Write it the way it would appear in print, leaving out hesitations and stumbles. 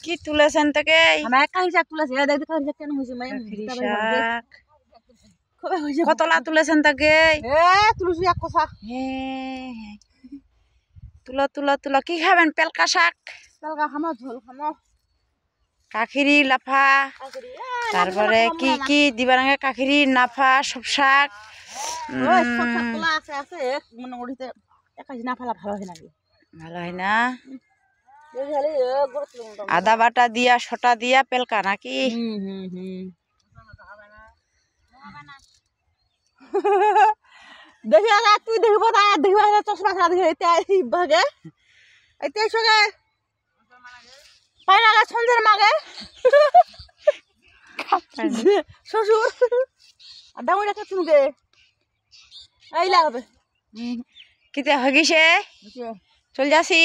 কি তুলেছেন তোকে? কতলা তুলেছেন তাকে? তুলো তুলো তুলো। কি খাবেন? পেলকা শাক, কাখিরি, লাফা, তারপরে কি কি দিবার কাখিরি, নাফা, সব শাক। ভালো হয় না? আদা বাটা দিয়া শটা দিয়া পেলকা নাকি? দেখি তুই দেখিব দেখিবা চশমা খেলা দেখি ভাগে সঙ্গে পাই না সন্ধ্যের মাগে শ্বশুর আর ডাঙর একটা চুনকে এই লাগাবে কিতে হগিছে? চল যাসি।